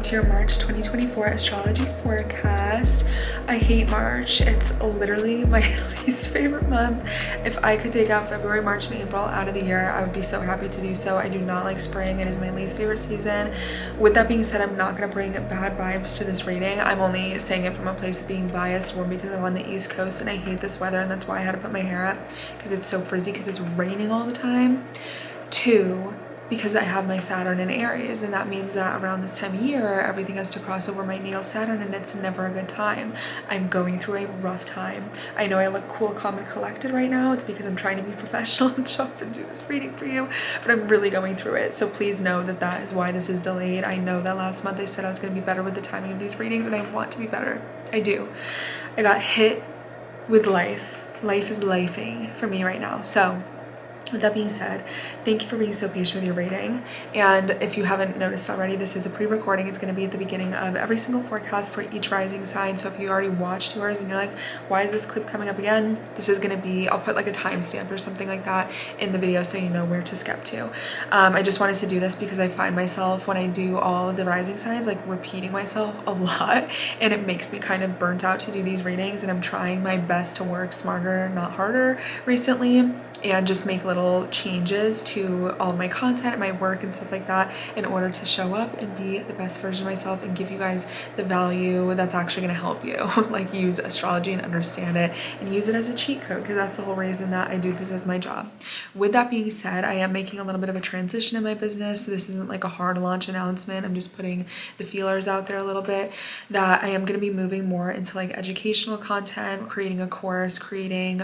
to your March 2024 astrology forecast. I hate March. It's literally my least favorite month. If I could take out February, March, and April out of the year, I would be so happy to do so. I do not like spring. It is my least favorite season. With that being said, I'm not going to bring bad vibes to this reading. I'm only saying it from a place of being biased, one, because I'm on the East Coast and I hate this weather, and that's why I had to put my hair up, because it's so frizzy because it's raining all the time. Two, because I have my Saturn in Aries, and that means that around this time of year, everything has to cross over my natal Saturn, and it's never a good time. I'm going through a rough time. I know I look cool, calm, and collected right now. It's because I'm trying to be professional and show up and do this reading for you, but I'm really going through it. So please know that that is why this is delayed. I know that last month I said I was going to be better with the timing of these readings, and I want to be better. I do. I got hit with life. Life is lifing for me right now. So with that being said, thank you for being so patient with your rating. And if you haven't noticed already, this is a pre-recording. It's going to be at the beginning of every single forecast for each rising sign. So if you already watched yours and you're like, why is this clip coming up again? This is going to be, I'll put like a timestamp or something like that in the video so you know where to skip to. I just wanted to do this because I find myself when I do all of the rising signs like repeating myself a lot, and it makes me kind of burnt out to do these readings, and I'm trying my best to work smarter, not harder recently, and just make little changes to all my content and my work and stuff like that in order to show up and be the best version of myself and give you guys the value that's actually going to help you. Like, use astrology and understand it and use it as a cheat code, because that's the whole reason that I do this as my job. With that being said, I am making a little bit of a transition in my business. So this isn't like a hard launch announcement. I'm just putting the feelers out there a little bit, that I am going to be moving more into like educational content, creating a course, creating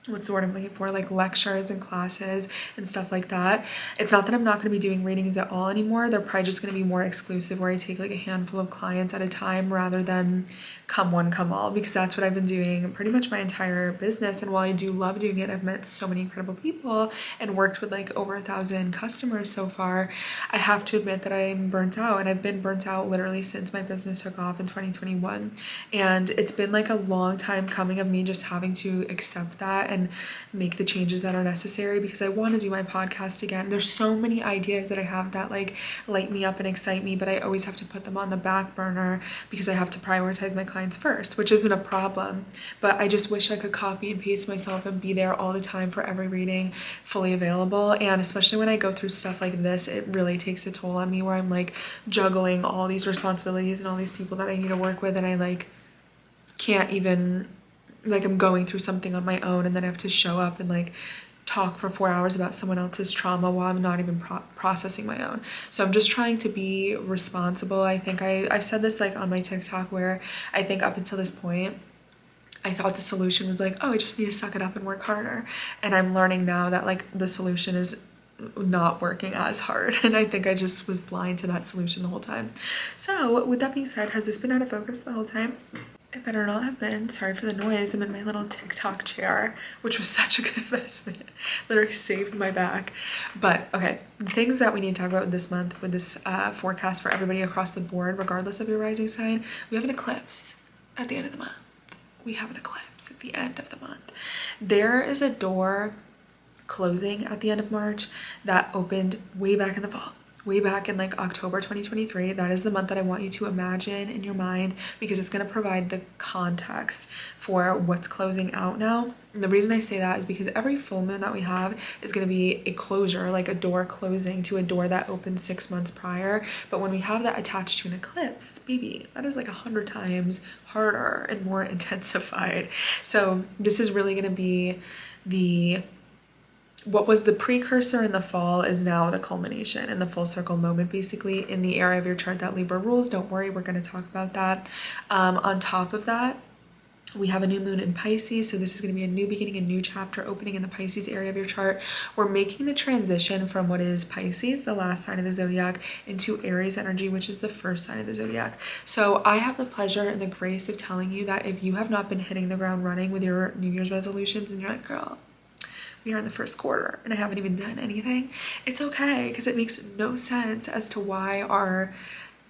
what's the word I'm looking for, like lectures and classes and stuff like that. It's not that I'm not going to be doing readings at all anymore. They're probably just going to be more exclusive, where I take like a handful of clients at a time rather than come one, come all, because that's what I've been doing pretty much my entire business. And while I do love doing it, I've met so many incredible people and worked with like over 1,000 customers so far, I have to admit that I'm burnt out, and I've been burnt out literally since my business took off in 2021. And it's been like a long time coming of me just having to accept that and make the changes that are necessary, because I want to do my podcast again. There's so many ideas that I have that like light me up and excite me, but I always have to put them on the back burner because I have to prioritize my clients first, which isn't a problem, but I just wish I could copy and paste myself and be there all the time for every reading, fully available. And especially when I go through stuff like this, it really takes a toll on me, where I'm like juggling all these responsibilities and all these people that I need to work with, and I like can't even, like, I'm going through something on my own, and then I have to show up and like talk for 4 hours about someone else's trauma while I'm not even processing my own. So I'm just trying to be responsible. I think I've said this like on my TikTok, where I think up until this point I thought the solution was like, oh, I just need to suck it up and work harder. And I'm learning now that like the solution is not working as hard, and I think I just was blind to that solution the whole time. So with that being said, has this been out of focus the whole time? It better not have been. Sorry for the noise. I'm in my little TikTok chair, which was such a good investment. Literally saved my back. But okay, the things that we need to talk about this month with this forecast for everybody across the board, regardless of your rising sign, we have an eclipse at the end of the month. We have an eclipse at the end of the month. There is a door closing at the end of March that opened way back in the fall. Way back in like October 2023. That is the month that I want you to imagine in your mind, because it's going to provide the context for what's closing out now. And the reason I say that is because every full moon that we have is going to be a closure, like a door closing to a door that opened 6 months prior. But when we have that attached to an eclipse, baby, that is like 100 times harder and more intensified. So this is really going to be what was the precursor in the fall is now the culmination and the full circle moment, basically, in the area of your chart that Libra rules. Don't worry, we're going to talk about that. On top of that, we have a new moon in Pisces, so this is going to be a new beginning, a new chapter opening in the Pisces area of your chart. We're making the transition from what is Pisces, the last sign of the zodiac, into Aries energy, which is the first sign of the zodiac. So I have the pleasure and the grace of telling you that if you have not been hitting the ground running with your New Year's resolutions, and you're like, girl, we are in the first quarter and I haven't even done anything, it's okay, because it makes no sense as to why our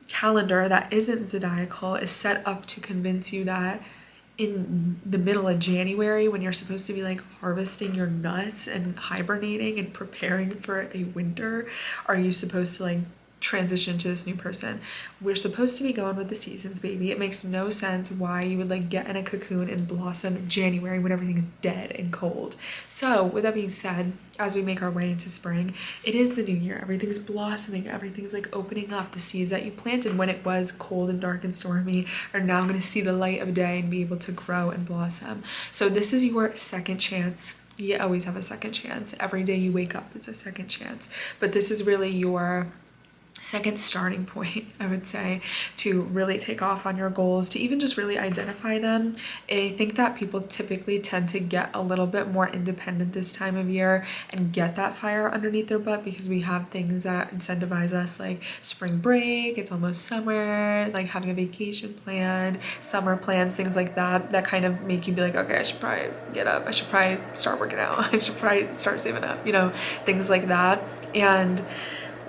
calendar that isn't zodiacal is set up to convince you that in the middle of January, when you're supposed to be like harvesting your nuts and hibernating and preparing for a winter, are you supposed to like transition to this new person. We're supposed to be going with the seasons, baby. It makes no sense why you would like get in a cocoon and blossom in January when everything is dead and cold. So with that being said, as we make our way into spring, it is the new year. Everything's blossoming, everything's like opening up. The seeds that you planted when it was cold and dark and stormy are now going to see the light of day and be able to grow and blossom. So this is your second chance. You always have a second chance. Every day you wake up is a second chance, but this is really your second starting point, I would say, to really take off on your goals, to even just really identify them. I think that people typically tend to get a little bit more independent this time of year and get that fire underneath their butt because we have things that incentivize us, like spring break, it's almost summer, like having a vacation planned, summer plans, things like that, that kind of make you be like, okay, I should probably get up, I should probably start working out, I should probably start saving up, things like that. And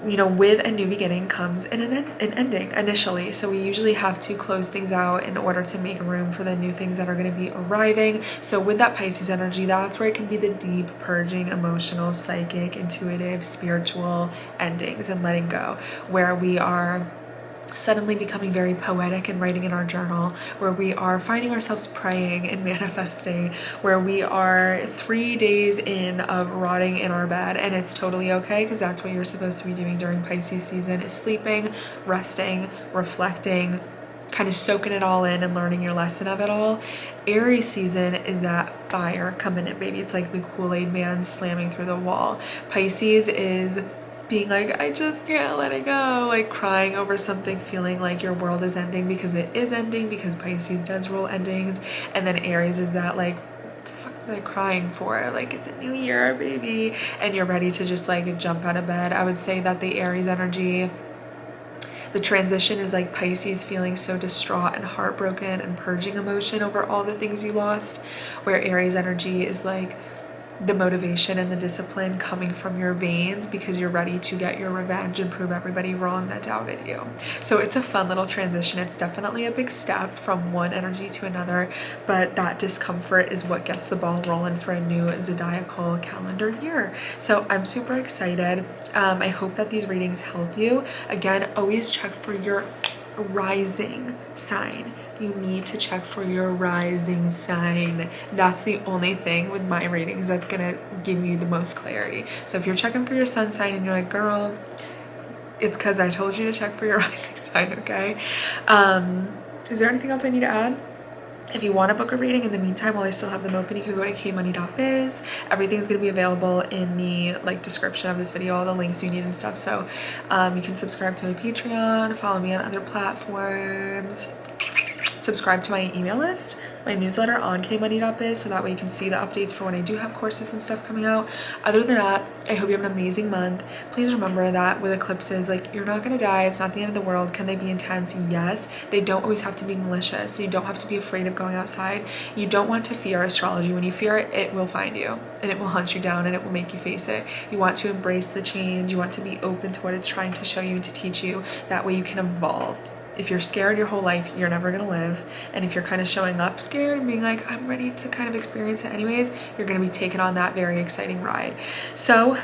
with a new beginning comes an ending initially. So we usually have to close things out in order to make room for the new things that are going to be arriving. So with that Pisces energy, that's where it can be the deep, purging, emotional, psychic, intuitive, spiritual endings and letting go, where we are suddenly becoming very poetic and writing in our journal, where we are finding ourselves praying and manifesting, where we are 3 days in of rotting in our bed, and it's totally okay because that's what you're supposed to be doing during Pisces season, is sleeping, resting, reflecting, kind of soaking it all in and learning your lesson of it all. Aries season is that fire coming in, baby. It's like the Kool-Aid man slamming through the wall. Pisces is being like, I just can't let it go, like crying over something, feeling like your world is ending because it is ending, because Pisces does rule endings. And then Aries is that like crying for, like, it's a new year, baby, and you're ready to just like jump out of bed. I would say that the Aries energy, the transition is like Pisces feeling so distraught and heartbroken and purging emotion over all the things you lost, where Aries energy is like the motivation and the discipline coming from your veins because you're ready to get your revenge and prove everybody wrong that doubted you. So it's a fun little transition. It's definitely a big step from one energy to another, but that discomfort is what gets the ball rolling for a new zodiacal calendar year. So I'm super excited. I hope that these readings help you. Again, always check for your rising sign. You need to check for your rising sign. That's the only thing with my readings that's gonna give you the most clarity. So if you're checking for your sun sign and you're like, girl, it's because I told you to check for your rising sign, okay? Is there anything else I need to add? If you want to book a reading in the meantime, while I still have them open, you can go to KMONEY.biz. Everything's going to be available in the description of this video, all the links you need and stuff. So you can subscribe to my Patreon, follow me on other platforms, subscribe to my email list, my newsletter on KMONEY.biz, so that way you can see the updates for when I do have courses and stuff coming out. Other than that, I hope you have an amazing month. Please remember that with eclipses, you're not going to die. It's not the end of the world. Can they be intense? Yes. They don't always have to be malicious. You don't have to be afraid of going outside. You don't want to fear astrology. When you fear it, it will find you and it will hunt you down and it will make you face it. You want to embrace the change. You want to be open to what it's trying to show you and to teach you. That way you can evolve. If you're scared your whole life, you're never gonna live. And if you're kind of showing up scared and being like, I'm ready to kind of experience it anyways, you're gonna be taken on that very exciting ride. So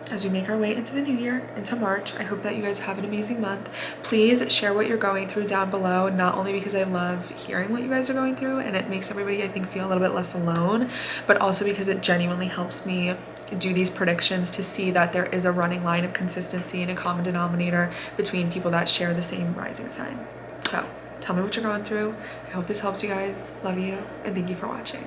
as we make our way into the new year, into March, I hope that you guys have an amazing month. Please share what you're going through down below, not only because I love hearing what you guys are going through and it makes everybody, I think, feel a little bit less alone, but also because it genuinely helps me do these predictions to see that there is a running line of consistency and a common denominator between people that share the same rising sign. So tell me what you're going through. I hope this helps you guys. Love you, and thank you for watching.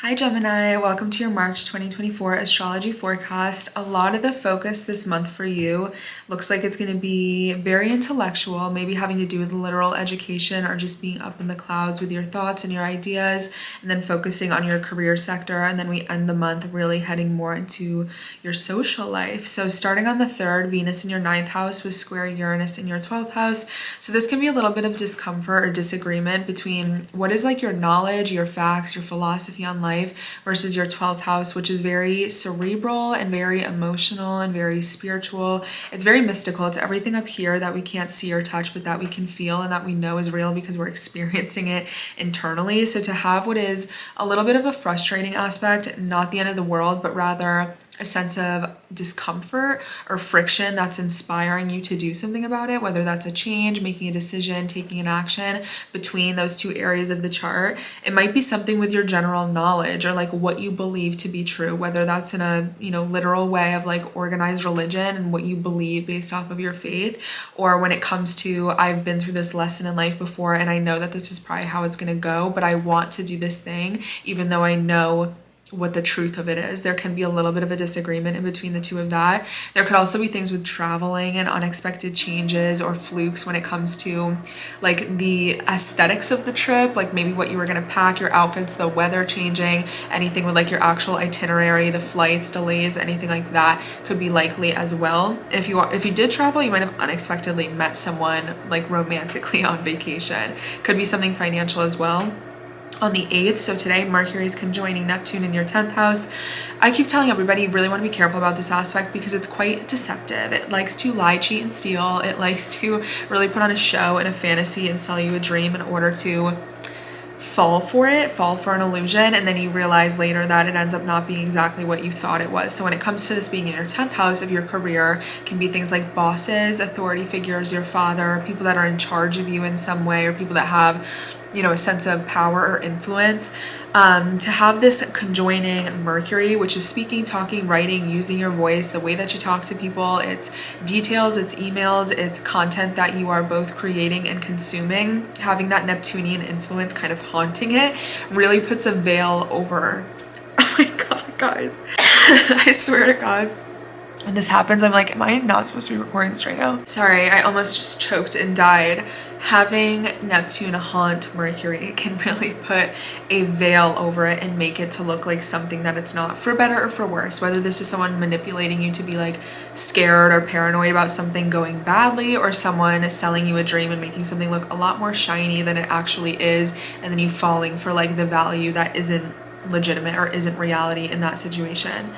Hi Gemini, welcome to your March 2024 astrology forecast. A lot of the focus this month for you looks like it's going to be very intellectual, maybe having to do with literal education or just being up in the clouds with your thoughts and your ideas, and then focusing on your career sector. And then we end the month really heading more into your social life. So starting on the 3rd, Venus in your 9th house with square Uranus in your 12th house. So this can be a little bit of discomfort or disagreement between what is your knowledge, your facts, your philosophy on life versus your 12th house, which is very cerebral and very emotional and very spiritual. It's very mystical. It's everything up here that we can't see or touch, but that we can feel and that we know is real because we're experiencing it internally. So to have what is a little bit of a frustrating aspect, not the end of the world, but rather a sense of discomfort or friction that's inspiring you to do something about it, whether that's a change, making a decision, taking an action between those two areas of the chart. It might be something with your general knowledge or like what you believe to be true, whether that's in a, literal way of like organized religion and what you believe based off of your faith, or when it comes to, I've been through this lesson in life before and I know that this is probably how it's going to go, but I want to do this thing even though I know what the truth of it is. There can be a little bit of a disagreement in between the two of that. There could also be things with traveling and unexpected changes or flukes when it comes to like the aesthetics of the trip, like maybe what you were going to pack, your outfits, the weather changing, anything with like your actual itinerary, the flights, delays, anything like that could be likely as well. If you did travel, you might have unexpectedly met someone like romantically on vacation. Could be something financial as well. On the 8th, so today, Mercury is conjoining Neptune in your 10th house. I keep telling everybody, you really want to be careful about this aspect because it's quite deceptive. It likes to lie, cheat, and steal. It likes to really put on a show and a fantasy and sell you a dream in order to fall for an illusion, and then you realize later that it ends up not being exactly what you thought it was. So when it comes to this being in your 10th house of your career, it can be things like bosses, authority figures, your father, people that are in charge of you in some way, or people that have a sense of power or influence. To have this conjoining Mercury, which is speaking, talking, writing, using your voice, the way that you talk to people, it's details, it's emails, it's content that you are both creating and consuming, having that Neptunian influence kind of haunting it really puts a veil over. Oh my God, guys. I swear to God. When this happens, I'm like, am I not supposed to be recording this right now? Sorry, I almost just choked and died. Having Neptune haunt Mercury can really put a veil over it and make it to look like something that it's not, for better or for worse. Whether this is someone manipulating you to be like scared or paranoid about something going badly, or someone is selling you a dream and making something look a lot more shiny than it actually is, and then you falling for like the value that isn't legitimate or isn't reality in that situation.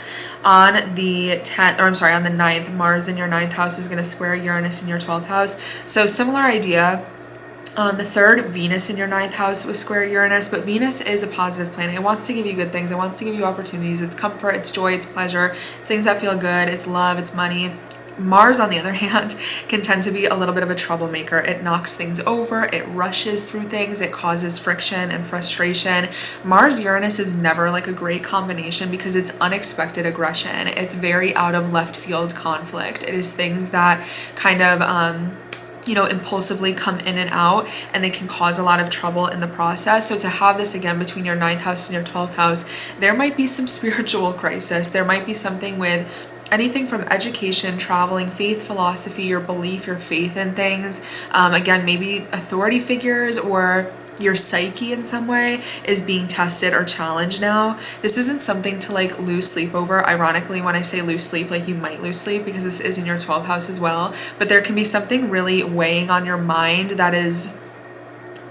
On the 9th, Mars in your 9th house is going to square Uranus in your 12th house. So similar idea. On the 3rd, Venus in your 9th house was square Uranus, but Venus is a positive planet. It wants to give you good things. It wants to give you opportunities. It's comfort, it's joy, it's pleasure, it's things that feel good, it's love, it's money. Mars, on the other hand, can tend to be a little bit of a troublemaker. It knocks things over, it rushes through things, it causes friction and frustration. Mars-Uranus is never like a great combination because it's unexpected aggression. It's very out of left field conflict. It is things that kind of impulsively come in and out, and they can cause a lot of trouble in the process. So to have this again between your 9th house and your 12th house, there might be some spiritual crisis. There might be something with anything from education, traveling, faith, philosophy, your belief, your faith in things. Again, maybe authority figures or your psyche in some way is being tested or challenged now. This isn't something to like lose sleep over. Ironically, when I say lose sleep, like you might lose sleep because this is in your 12th house as well. But there can be something really weighing on your mind that is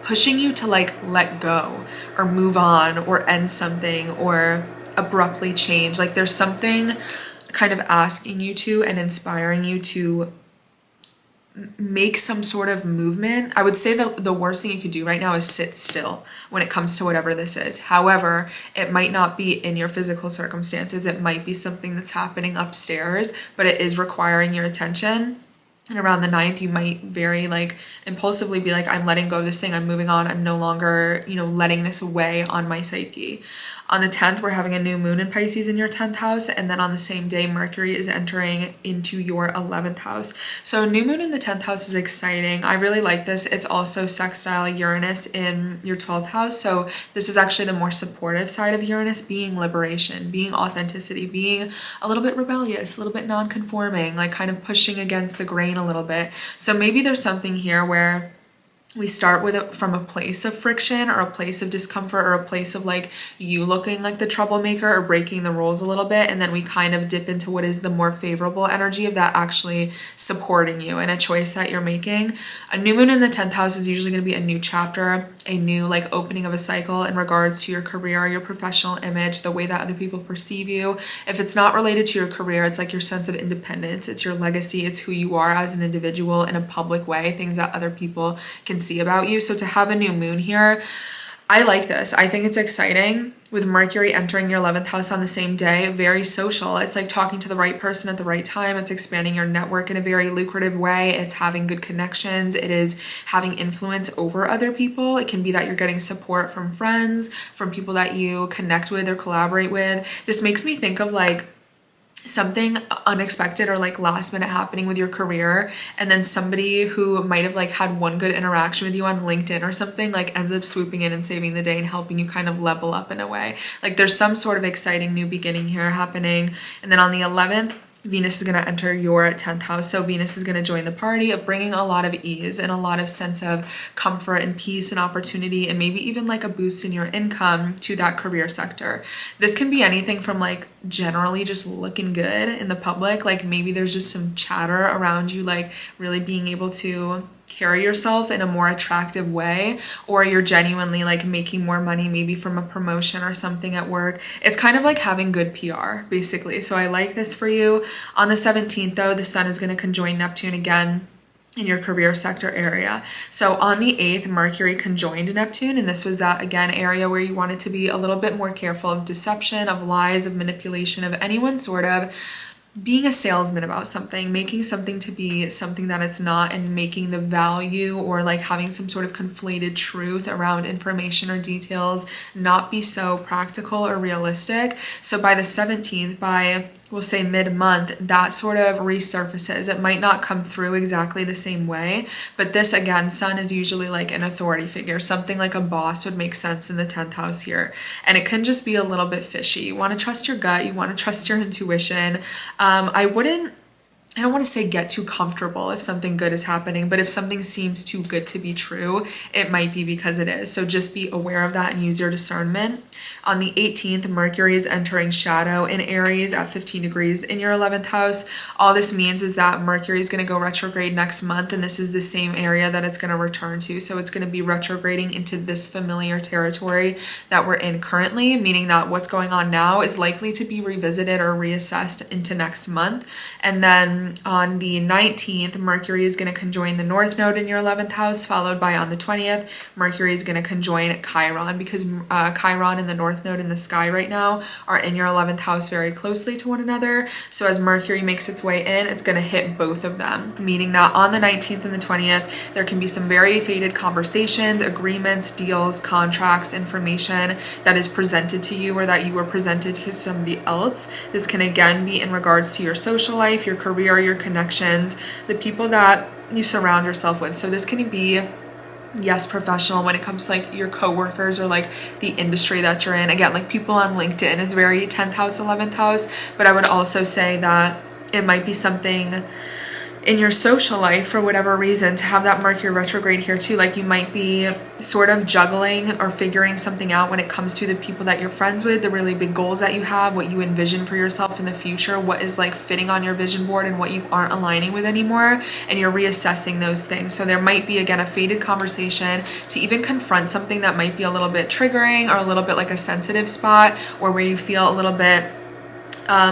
pushing you to like let go or move on or end something or abruptly change. Like there's something kind of asking you to and inspiring you to make some sort of movement. I would say that the worst thing you could do right now is sit still when it comes to whatever this is. However, it might not be in your physical circumstances. It might be something that's happening upstairs, but it is requiring your attention. And around the 9th, you might very like impulsively be like, I'm letting go of this thing. I'm moving on. I'm no longer, letting this weigh on my psyche. On the 10th, we're having a new moon in Pisces in your 10th house. And then on the same day, Mercury is entering into your 11th house. So new moon in the 10th house is exciting. I really like this. It's also sextile Uranus in your 12th house. So this is actually the more supportive side of Uranus, being liberation, being authenticity, being a little bit rebellious, a little bit non-conforming, like kind of pushing against the grain a little bit. So maybe there's something here where we start with it from a place of friction or a place of discomfort or a place of like you looking like the troublemaker or breaking the rules a little bit, and then we kind of dip into what is the more favorable energy of that actually supporting you in a choice that you're making. A new moon in the 10th house is usually going to be a new chapter, a new like opening of a cycle in regards to your career, your professional image, the way that other people perceive you. If it's not related to your career, it's like your sense of independence, it's your legacy, it's who you are as an individual in a public way, things that other people can see about you. So to have a new moon here, I like this. I think it's exciting with Mercury entering your 11th house on the same day. Very social. It's like talking to the right person at the right time. It's expanding your network in a very lucrative way. It's having good connections. It is having influence over other people. It can be that you're getting support from friends, from people that you connect with or collaborate with. This makes me think of like something unexpected or like last minute happening with your career, and then somebody who might have like had one good interaction with you on LinkedIn or something like ends up swooping in and saving the day and helping you kind of level up in a way. Like there's some sort of exciting new beginning here happening. And then on the 11th, Venus is going to enter your 10th house. So Venus is going to join the party of bringing a lot of ease and a lot of sense of comfort and peace and opportunity, and maybe even like a boost in your income to that career sector. This can be anything from like generally just looking good in the public. Like maybe there's just some chatter around you, like really being able to carry yourself in a more attractive way, or you're genuinely like making more money, maybe from a promotion or something at work. It's kind of like having good PR basically. So I like this for you. On the 17th though, the sun is going to conjoin Neptune again in your career sector area. So on the 8th, Mercury conjoined Neptune, and this was that again area where you wanted to be a little bit more careful of deception, of lies, of manipulation, of anyone sort of being a salesman about something, making something to be something that it's not, and making the value or like having some sort of conflated truth around information or details not be so practical or realistic. So by the 17th, by we'll say mid-month, that sort of resurfaces. It might not come through exactly the same way, but this again, sun is usually like an authority figure. Something like a boss would make sense in the 10th house here. And it can just be a little bit fishy. You want to trust your gut. You want to trust your intuition. I don't want to say get too comfortable if something good is happening, but if something seems too good to be true, it might be because it is. So just be aware of that and use your discernment. On the 18th, Mercury is entering shadow in Aries at 15 degrees in your 11th house. All this means is that Mercury is going to go retrograde next month, and this is the same area that it's going to return to. So it's going to be retrograding into this familiar territory that we're in currently, meaning that what's going on now is likely to be revisited or reassessed into next month. And then on the 19th, Mercury is going to conjoin the North Node in your 11th house, followed by on the 20th, Mercury is going to conjoin Chiron, because Chiron and the North Node in the sky right now are in your 11th house very closely to one another. So as Mercury makes its way in, it's going to hit both of them, meaning that on the 19th and the 20th, there can be some very fated conversations, agreements, deals, contracts, information that is presented to you or that you were presented to somebody else. This can again be in regards to your social life, your career, your connections, the people that you surround yourself with. So this can be, yes, professional when it comes to like your coworkers or like the industry that you're in. Again, like people on LinkedIn is very 10th house, 11th house, but I would also say that it might be something in your social life for whatever reason to have that Mercury retrograde here too. Like you might be sort of juggling or figuring something out when it comes to the people that you're friends with, the really big goals that you have, what you envision for yourself in the future, what is like fitting on your vision board and what you aren't aligning with anymore, and you're reassessing those things. So there might be again a fated conversation to even confront something that might be a little bit triggering or a little bit like a sensitive spot, or where you feel a little bit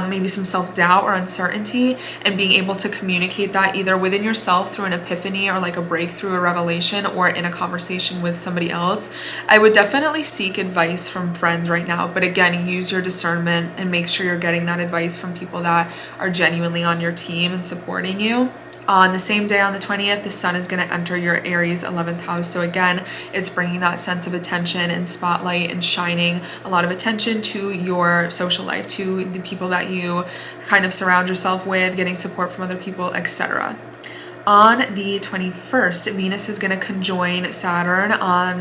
maybe some self-doubt or uncertainty, and being able to communicate that either within yourself through an epiphany or like a breakthrough or revelation, or in a conversation with somebody else. I would definitely seek advice from friends right now, but again, use your discernment and make sure you're getting that advice from people that are genuinely on your team and supporting you. On the same day, on the 20th, the sun is going to enter your Aries 11th house. So again, it's bringing that sense of attention and spotlight and shining a lot of attention to your social life, to the people that you kind of surround yourself with, getting support from other people, etc. On the 21st, Venus is going to conjoin Saturn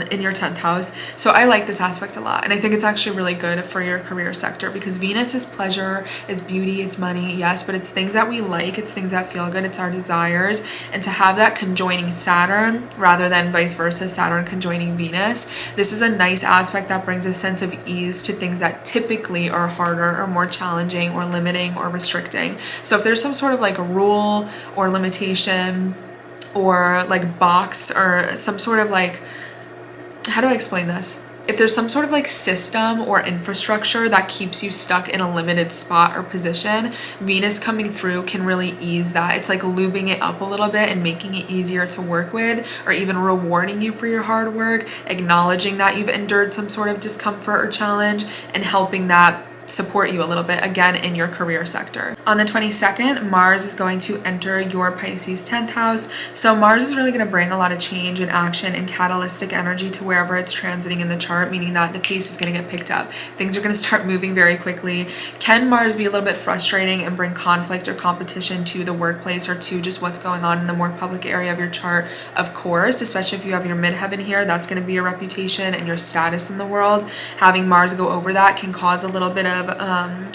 in your 10th house. So I like this aspect a lot. And I think it's actually really good for your career sector, because Venus is pleasure, it's beauty, it's money, yes, but it's things that we like, it's things that feel good, it's our desires. And to have that conjoining Saturn rather than vice versa, Saturn conjoining Venus, this is a nice aspect that brings a sense of ease to things that typically are harder or more challenging or limiting or restricting. So if there's some sort of like a rule or limitation or like box or some sort of like, how do I explain this? if there's some sort of like system or infrastructure that keeps you stuck in a limited spot or position, Venus coming through can really ease that. It's like lubing it up a little bit and making it easier to work with, or even rewarding you for your hard work, acknowledging that you've endured some sort of discomfort or challenge, and helping that support you a little bit again in your career sector. On the 22nd, Mars is going to enter your Pisces 10th house. So Mars is really going to bring a lot of change and action and catalytic energy to wherever it's transiting in the chart, meaning that the pace is going to get picked up. Things are going to start moving very quickly. Can Mars be a little bit frustrating and bring conflict or competition to the workplace or to just what's going on in the more public area of your chart? Of course, especially if you have your midheaven here, that's going to be your reputation and your status in the world. Having Mars go over that can cause a little bit of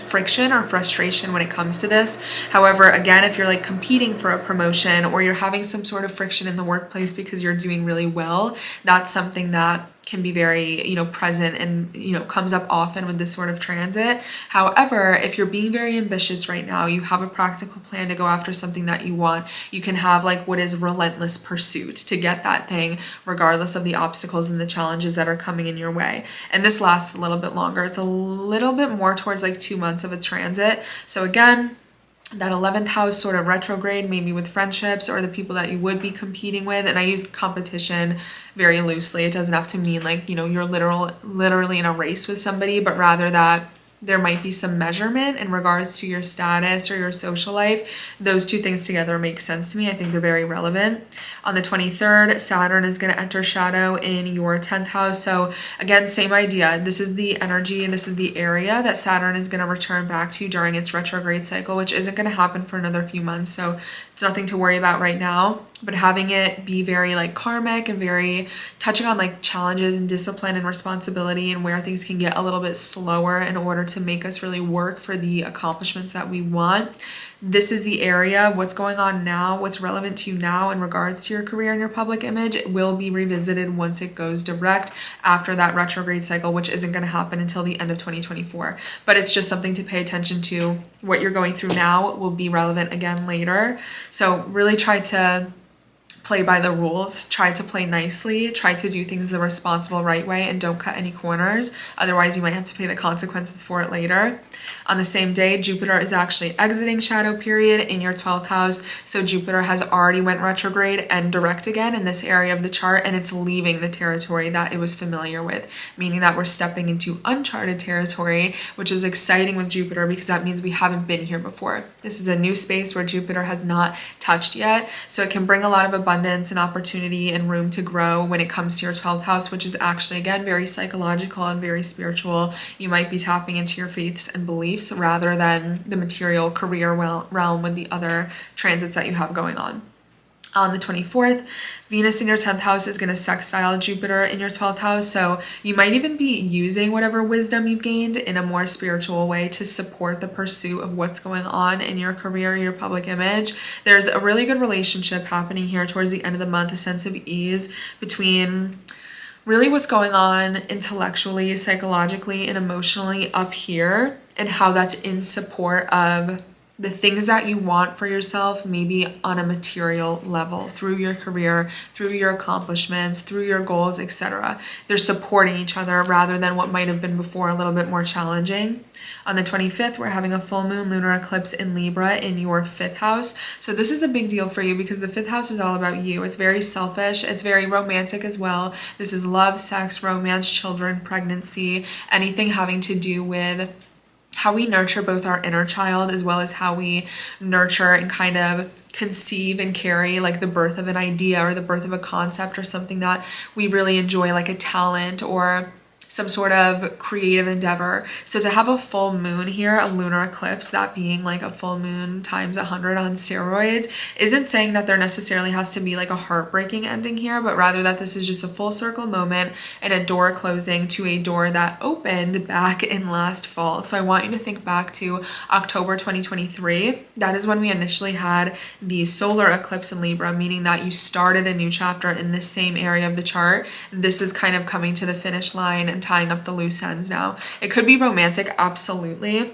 friction or frustration when it comes to this. However, again, if you're like competing for a promotion or you're having some sort of friction in the workplace because you're doing really well, that's something that can be very, present and, comes up often with this sort of transit. However, if you're being very ambitious right now, you have a practical plan to go after something that you want, you can have like what is relentless pursuit to get that thing, regardless of the obstacles and the challenges that are coming in your way. And this lasts a little bit longer. It's a little bit more towards like 2 months of a transit. So again, that 11th house sort of retrograde, maybe with friendships or the people that you would be competing with. And I use competition very loosely. It doesn't have to mean like, you're literally in a race with somebody, but rather that there might be some measurement in regards to your status or your social life. Those two things together make sense to me. I think they're very relevant. On the 23rd, Saturn is going to enter shadow in your 10th house. So again, same idea. This is the energy and this is the area that Saturn is going to return back to during its retrograde cycle, which isn't going to happen for another few months. So it's nothing to worry about right now. But having it be very like karmic and very touching on like challenges and discipline and responsibility and where things can get a little bit slower in order to make us really work for the accomplishments that we want. This is the area, what's going on now, what's relevant to you now in regards to your career and your public image. It will be revisited once it goes direct after that retrograde cycle, which isn't going to happen until the end of 2024. But it's just something to pay attention to. What you're going through now will be relevant again later. So really try to play by the rules, try to play nicely, try to do things the responsible right way, and don't cut any corners. Otherwise, you might have to pay the consequences for it later. On the same day, Jupiter is actually exiting shadow period in your 12th house. So Jupiter has already went retrograde and direct again in this area of the chart, and it's leaving the territory that it was familiar with, meaning that we're stepping into uncharted territory, which is exciting with Jupiter because that means we haven't been here before. This is a new space where Jupiter has not touched yet. So it can bring a lot of abundance and opportunity and room to grow when it comes to your 12th house, which is actually, again, very psychological and very spiritual. You might be tapping into your faiths and beliefs rather than the material career realm with the other transits that you have going on. On the 24th, Venus in your 10th house is going to sextile Jupiter in your 12th house. So you might even be using whatever wisdom you've gained in a more spiritual way to support the pursuit of what's going on in your career, your public image. There's a really good relationship happening here towards the end of the month, a sense of ease between really what's going on intellectually, psychologically, and emotionally up here, and how that's in support of the things that you want for yourself, maybe on a material level, through your career, through your accomplishments, through your goals, etc. They're supporting each other rather than what might have been before a little bit more challenging. On the 25th, we're having a full moon lunar eclipse in Libra in your 5th house. So this is a big deal for you because the 5th house is all about you. It's very selfish. It's very romantic as well. This is love, sex, romance, children, pregnancy, anything having to do with how we nurture both our inner child as well as how we nurture and kind of conceive and carry like the birth of an idea or the birth of a concept or something that we really enjoy, like a talent or some sort of creative endeavor. So to have a full moon here, a lunar eclipse, that being like a full moon times 100 on steroids, isn't saying that there necessarily has to be like a heartbreaking ending here, but rather that this is just a full circle moment and a door closing to a door that opened back in last fall. So I want you to think back to October 2023. That is when we initially had the solar eclipse in Libra, meaning that you started a new chapter in this same area of the chart. This is kind of coming to the finish line and tying up the loose ends now. It could be romantic, absolutely.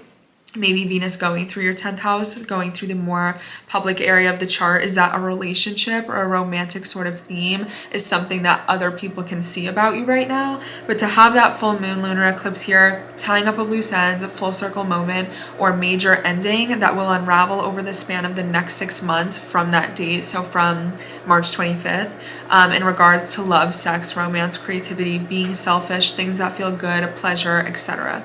maybe Venus going through your 10th house, going through the more public area of the chart, is that a relationship or a romantic sort of theme is something that other people can see about you right now. But to have that full moon lunar eclipse here, tying up a loose ends, a full circle moment, or major ending that will unravel over the span of the next 6 months from that date, so from March 25th, in regards to love, sex, romance, creativity, being selfish, things that feel good, pleasure, etc.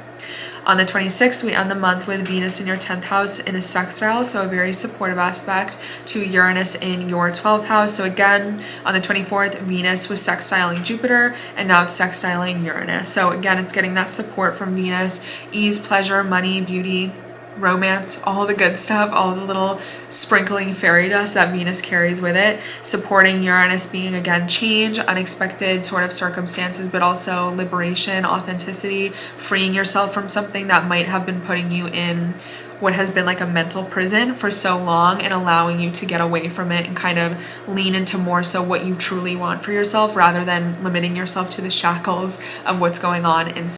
On the 26th, we end the month with Venus in your 10th house in a sextile, so a very supportive aspect to Uranus in your 12th house. So again, on the 24th, Venus was sextiling Jupiter, and now it's sextiling Uranus. So again, it's getting that support from Venus, ease, pleasure, money, beauty, romance, all the good stuff, all the little sprinkling fairy dust that Venus carries with it, supporting Uranus being again change, unexpected sort of circumstances, but also liberation, authenticity, freeing yourself from something that might have been putting you in what has been like a mental prison for so long, and allowing you to get away from it and kind of lean into more so what you truly want for yourself, rather than limiting yourself to the shackles of what's going on inside.